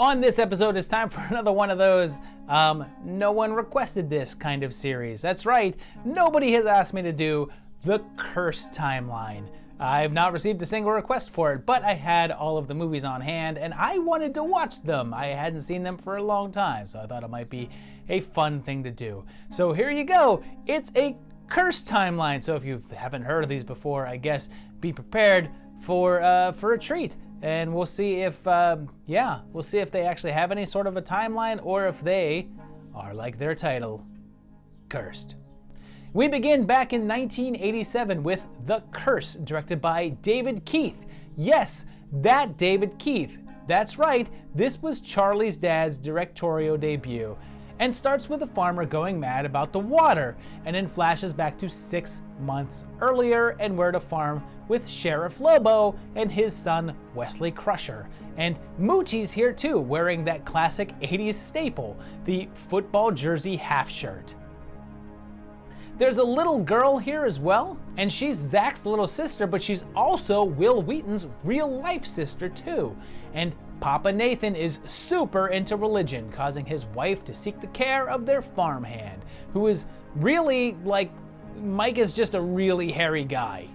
On this episode, it's time for another one of those, no one requested this kind of series. That's right, nobody has asked me to do the Curse timeline. I've not received a single request for it, but I had all of the movies on hand and I wanted to watch them. I hadn't seen them for a long time, so I thought it might be a fun thing to do. So here you go, it's a Curse timeline. So if you haven't heard of these before, I guess be prepared for a treat. And we'll see if, we'll see if they actually have any sort of a timeline or if they are like their title, cursed. We begin back in 1987 with The Curse, directed by David Keith. Yes, that David Keith. That's right, this was Charlie's dad's directorial debut, and starts with a farmer going mad about the water, and then flashes back to 6 months earlier and we're at a farm with Sheriff Lobo and his son Wesley Crusher. And Moochie's here too, wearing that classic 80s staple, the football jersey half shirt. There's a little girl here as well, and she's Zach's little sister, but she's also Will Wheaton's real-life sister too. And Papa Nathan is super into religion, causing his wife to seek the care of their farmhand, who is really, like, Mike is just a really hairy guy.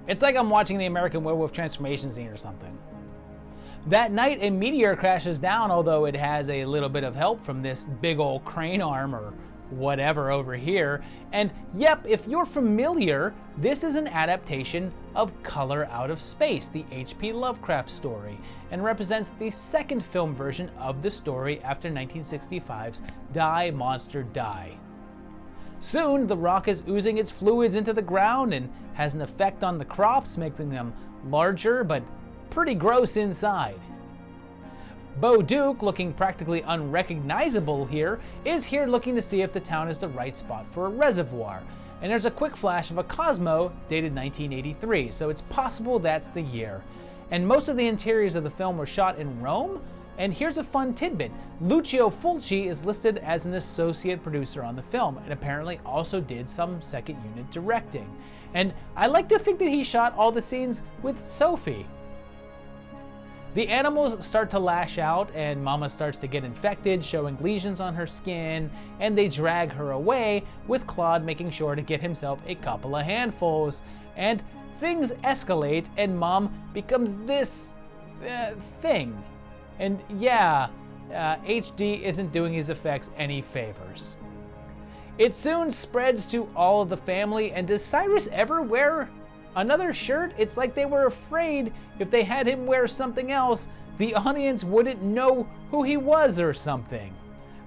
It's like I'm watching the American Werewolf transformation scene or something. That night, a meteor crashes down, although it has a little bit of help from this big old crane arm or whatever over here. And yep, if you're familiar, this is an adaptation of Color Out of Space, the H.P. Lovecraft story, and represents the second film version of the story after 1965's Die Monster Die. Soon, the rock is oozing its fluids into the ground and has an effect on the crops, making them larger but pretty gross inside. Bo Duke, looking practically unrecognizable here, is here looking to see if the town is the right spot for a reservoir. And there's a quick flash of a Cosmo dated 1983, so it's possible that's the year. And most of the interiors of the film were shot in Rome. And here's a fun tidbit. Lucio Fulci is listed as an associate producer on the film and apparently also did some second unit directing. And I like to think that he shot all the scenes with Sophie. The animals start to lash out and Mama starts to get infected, showing lesions on her skin, and they drag her away, with Claude making sure to get himself a couple of handfuls. And things escalate and Mom becomes this thing. And yeah, HD isn't doing his effects any favors. It soon spreads to all of the family, and does Cyrus ever wear another shirt? It's like they were afraid if they had him wear something else, the audience wouldn't know who he was or something.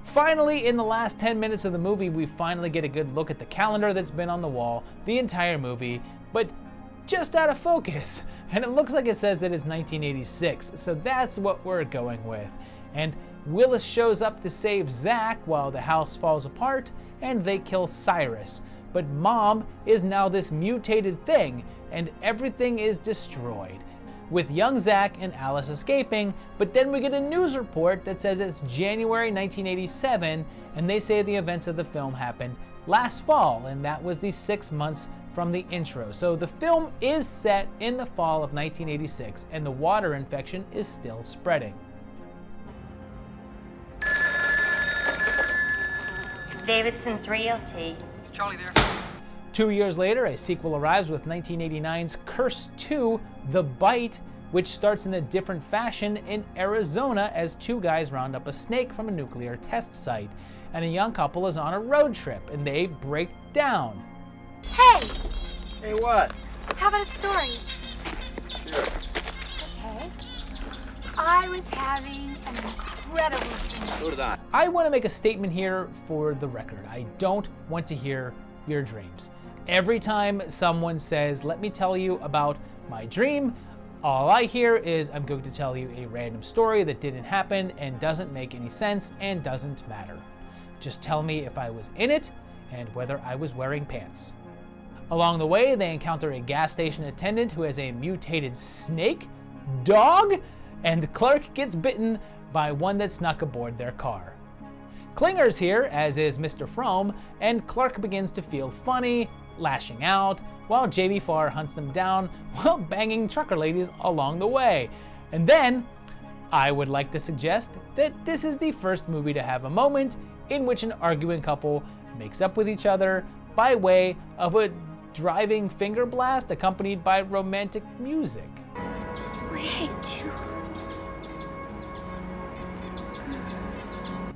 Finally, in the last 10 minutes of the movie, we finally get a good look at the calendar that's been on the wall the entire movie, but just out of focus. And it looks like it says that it's 1986, so that's what we're going with. And Willis shows up to save Zach while the house falls apart, and they kill Cyrus. But Mom is now this mutated thing, and everything is destroyed, with young Zach and Alice escaping. But then we get a news report that says it's January 1987, and they say the events of the film happened last fall, and that was the 6 months from the intro. So the film is set in the fall of 1986, and the water infection is still spreading. Davidson's Realty. Charlie there. 2 years later, a sequel arrives with 1989's Curse 2, The Bite, which starts in a different fashion in Arizona as two guys round up a snake from a nuclear test site, and a young couple is on a road trip and they break down. Hey! Hey, what? How about a story? Sure. Okay. I was having an incredible dream. So did I. I want to make a statement here for the record. I don't want to hear your dreams. Every time someone says, let me tell you about my dream, all I hear is I'm going to tell you a random story that didn't happen and doesn't make any sense and doesn't matter. Just tell me if I was in it and whether I was wearing pants. Along the way, they encounter a gas station attendant who has a mutated snake dog, and Clark gets bitten by one that snuck aboard their car. Klinger's here, as is Mr. Frome, and Clark begins to feel funny, lashing out, while J.B. Farr hunts them down while banging trucker ladies along the way. And then, I would like to suggest that this is the first movie to have a moment in which an arguing couple makes up with each other by way of a driving finger blast accompanied by romantic music. Wait,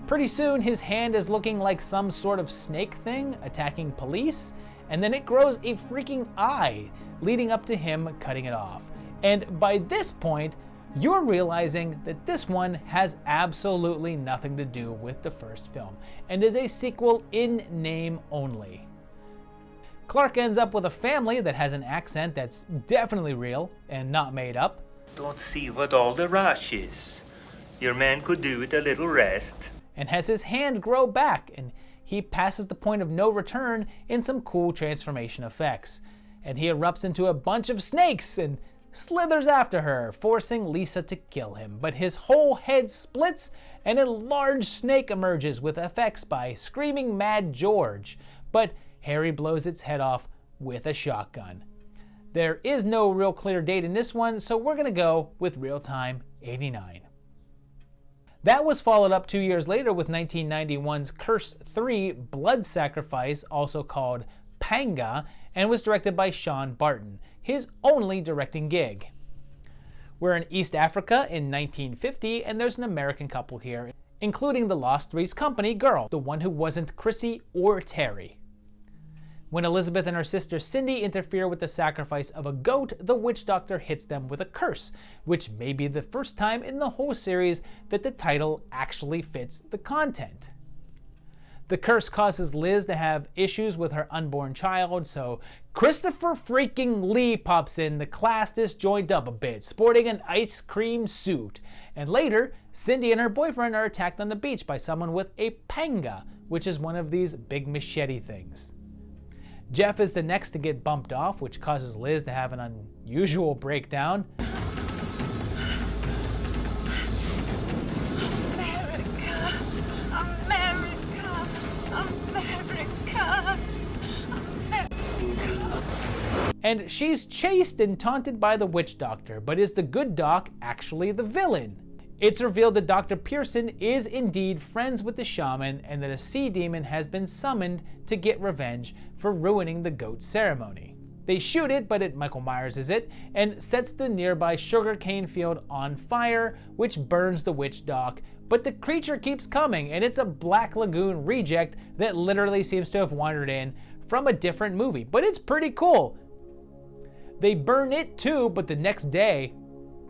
Pretty soon, his hand is looking like some sort of snake thing attacking police, and then it grows a freaking eye, leading up to him cutting it off. And by this point, you're realizing that this one has absolutely nothing to do with the first film, and is a sequel in name only. Clark ends up with a family that has an accent that's definitely real and not made up. Don't see what all the rush is. Your man could do with a little rest. And has his hand grow back, and he passes the point of no return in some cool transformation effects. And he erupts into a bunch of snakes and slithers after her, forcing Lisa to kill him. But his whole head splits and a large snake emerges with effects by Screaming Mad George. But Harry blows its head off with a shotgun. There is no real clear date in this one, so we're gonna go with Real Time 89. That was followed up 2 years later with 1991's Curse 3 Blood Sacrifice, also called PANGA, and was directed by Sean Barton, his only directing gig. We're in East Africa in 1950, and there's an American couple here, including the Lost Three's Company girl, the one who wasn't Chrissy or Terry. When Elizabeth and her sister Cindy interfere with the sacrifice of a goat, the witch doctor hits them with a curse, which may be the first time in the whole series that the title actually fits the content. The curse causes Liz to have issues with her unborn child, so Christopher freaking Lee pops in, the class disjoined up a bit, sporting an ice cream suit. And later, Cindy and her boyfriend are attacked on the beach by someone with a panga, which is one of these big machete things. Jeff is the next to get bumped off, which causes Liz to have an unusual breakdown. And she's chased and taunted by the witch doctor, but is the good doc actually the villain? It's revealed that Dr. Pearson is indeed friends with the shaman and that a sea demon has been summoned to get revenge for ruining the goat ceremony. They shoot it, but Michael Myers is it, and sets the nearby sugarcane field on fire, which burns the witch doc, but the creature keeps coming, and it's a Black Lagoon reject that literally seems to have wandered in from a different movie, but it's pretty cool. They burn it too, but the next day,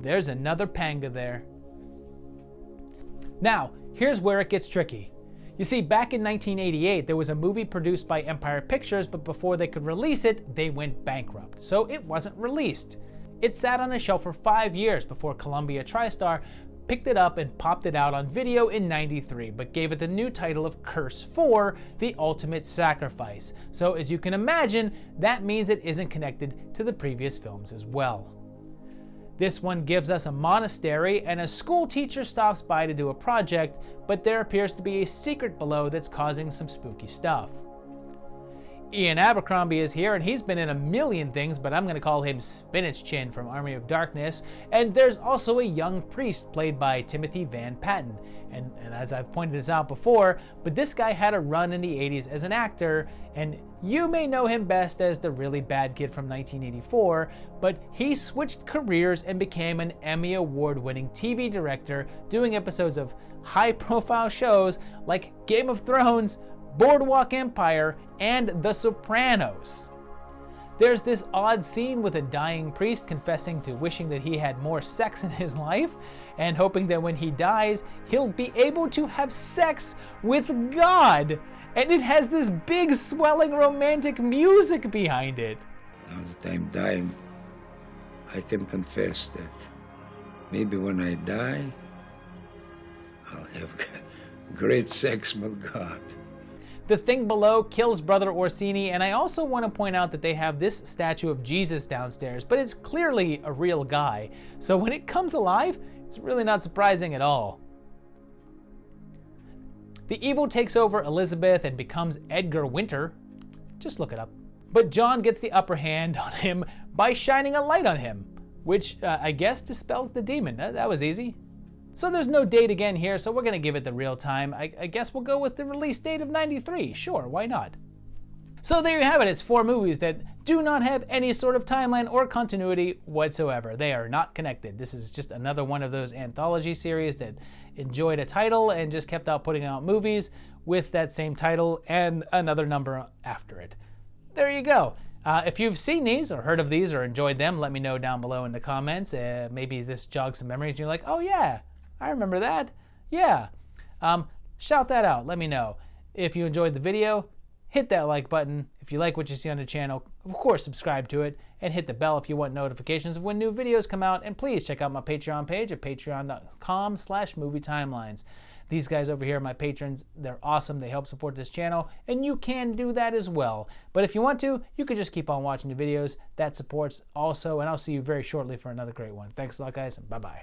there's another panga there. Now, here's where it gets tricky. You see, back in 1988, there was a movie produced by Empire Pictures, but before they could release it, they went bankrupt, so it wasn't released. It sat on a shelf for 5 years before Columbia TriStar picked it up and popped it out on video in '93, but gave it the new title of Curse 4, The Ultimate Sacrifice. So as you can imagine, that means it isn't connected to the previous films as well. This one gives us a monastery, and a school teacher stops by to do a project, but there appears to be a secret below that's causing some spooky stuff. Ian Abercrombie is here, and he's been in a million things, but I'm going to call him Spinach Chin from Army of Darkness. And there's also a young priest played by Timothy Van Patten. And as I've pointed this out before, but this guy had a run in the 80s as an actor, and you may know him best as the really bad kid from 1984, but he switched careers and became an Emmy Award-winning TV director, doing episodes of high-profile shows like Game of Thrones, Boardwalk Empire, and The Sopranos. There's this odd scene with a dying priest confessing to wishing that he had more sex in his life, and hoping that when he dies, he'll be able to have sex with God. And it has this big swelling romantic music behind it. Now that I'm dying, I can confess that maybe when I die, I'll have great sex with God. The thing below kills Brother Orsini, and I also want to point out that they have this statue of Jesus downstairs, but it's clearly a real guy. So when it comes alive, it's really not surprising at all. The evil takes over Elizabeth and becomes Edgar Winter. Just look it up. But John gets the upper hand on him by shining a light on him, which I guess dispels the demon. That was easy. So there's no date again here, so we're going to give it the real time. I guess we'll go with the release date of 93. Sure, why not? So there you have it. It's 4 movies that do not have any sort of timeline or continuity whatsoever. They are not connected. This is just another one of those anthology series that enjoyed a title and just kept out putting out movies with that same title and another number after it. There you go. If you've seen these or heard of these or enjoyed them, let me know down below in the comments. Maybe this jogs some memories and you're like, oh yeah, I remember that. Yeah. Shout that out. Let me know. If you enjoyed the video, hit that like button. If you like what you see on the channel, of course subscribe to it and hit the bell if you want notifications of when new videos come out. And please check out my Patreon page at patreon.com/movietimelines. These guys over here are my patrons. They're awesome. They help support this channel, and you can do that as well. But if you want to, you could just keep on watching the videos. That supports also, and I'll see you very shortly for another great one. Thanks a lot, guys, and bye-bye.